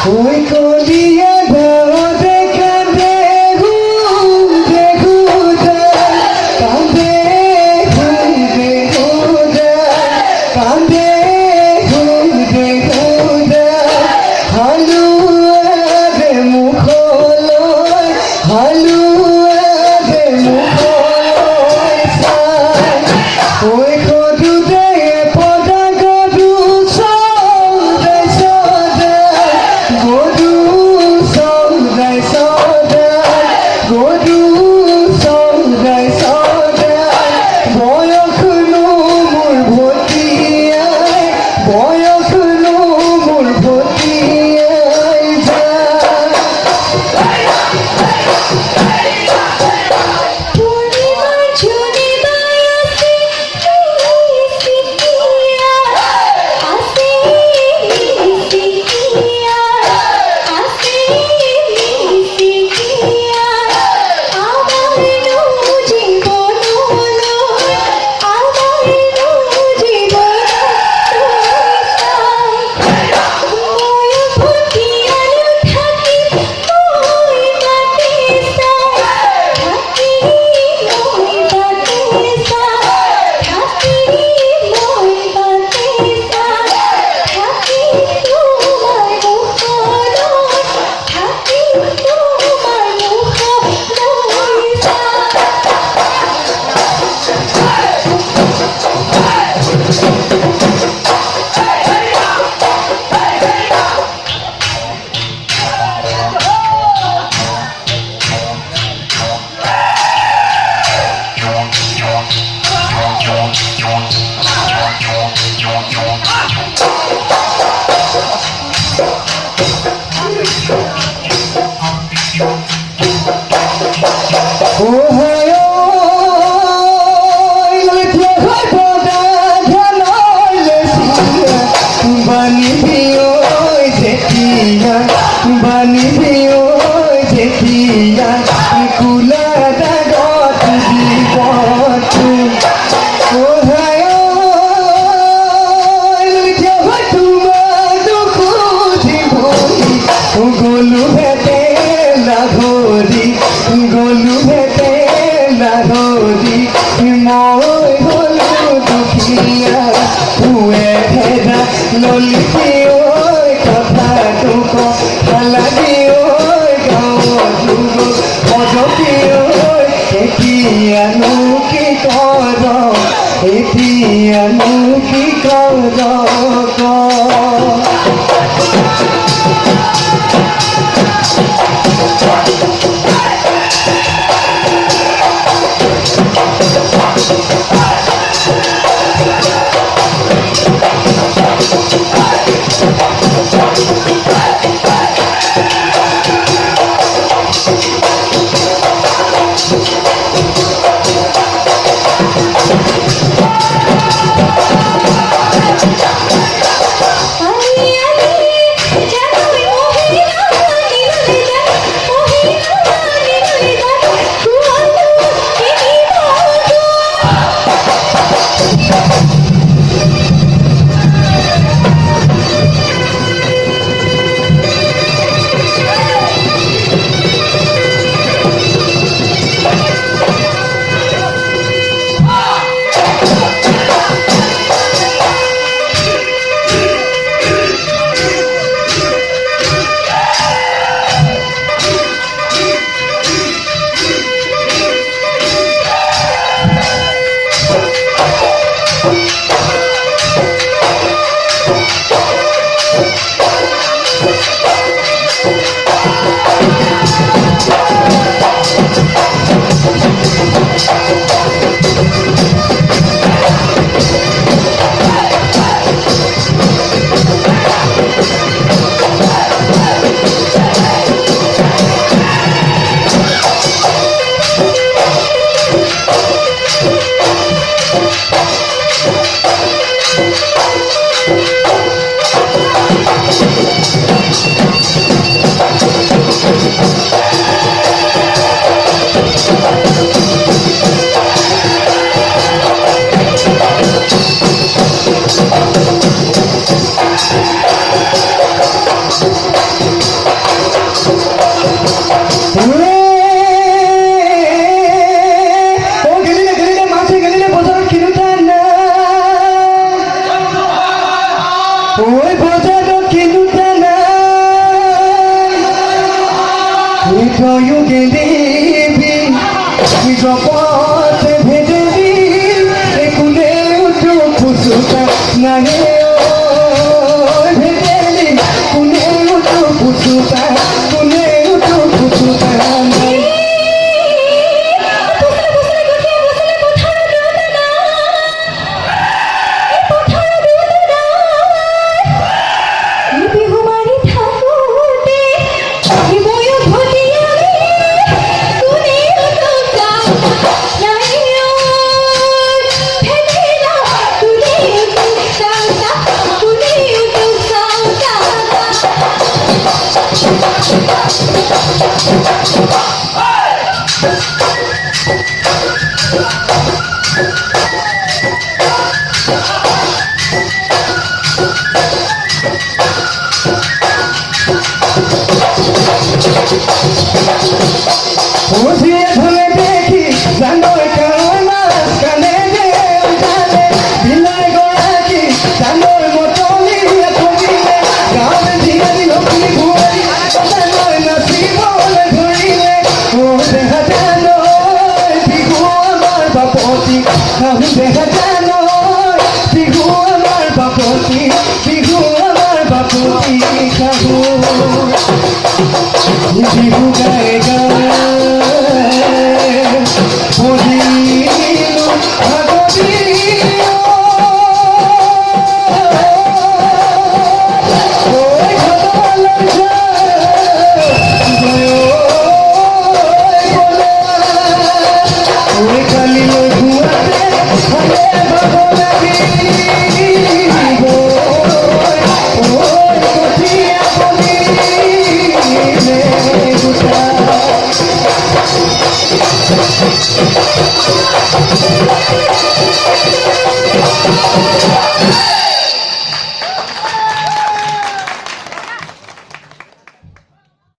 ওই কলিয়া দাও দেখা দেখু দেখু কাঁদে দেখু কাঁদে দেখু হালুয়া দে মুখলয় হালুয়া দে মুখলয় ওই কদু দে পদা গদু সদাই সদাই গদু সদাই সদাই গদু সদাই সদাই বয়সনো মোর ভটিয়াই বয়সনো মোর ভটিয়াই যায় পূর্ণিমার ঝুনি বায়াসে সিকিয়া আসে সিকিয়া আসে সিকিয়া আমার জীবন হলো আমার জীবন ওই ভটিয়ালো থাকি ওই বাতে থাকি ওই বাতে থাকি ওই বাতে থাকি তোমার মুখলো থাকি তোমার মুখলো গলু ভেতে লাঘরি গলু ভেতে লাঘরি মই গলু দুখিয়া হুয়ে ভেদা ললিতি ওই কথা দুখ হালাদি ওই গাঁও যুগ অজতি ওই এতিয়ানো কি কর এতিয়ানো কি কর ওই বোঝানো কিনুতে না হৃদয় গেলিবি জপতে ভেদেবি একুলে উঠু ফুসুতা নাহে ভেদেলি কুলে উঠু ফুসুতা কুলে উঠু ফুসুতা নাহে বুঝিয়ে ধরে দেখি জানো কেমন কানে যে জানে বিনয় গোড়াকি জানো মতনি কবিলে গান ধীরে ধীরে ঘুরি জানো নসিব বলে ধরিলে ও দেখা জানো বিহু আমার বাপতি আমি দেখা জানো বিহু আমার বাপতি বিহু আমার বাপতি কাহু বিহু গায়ে গায়ে Thank you.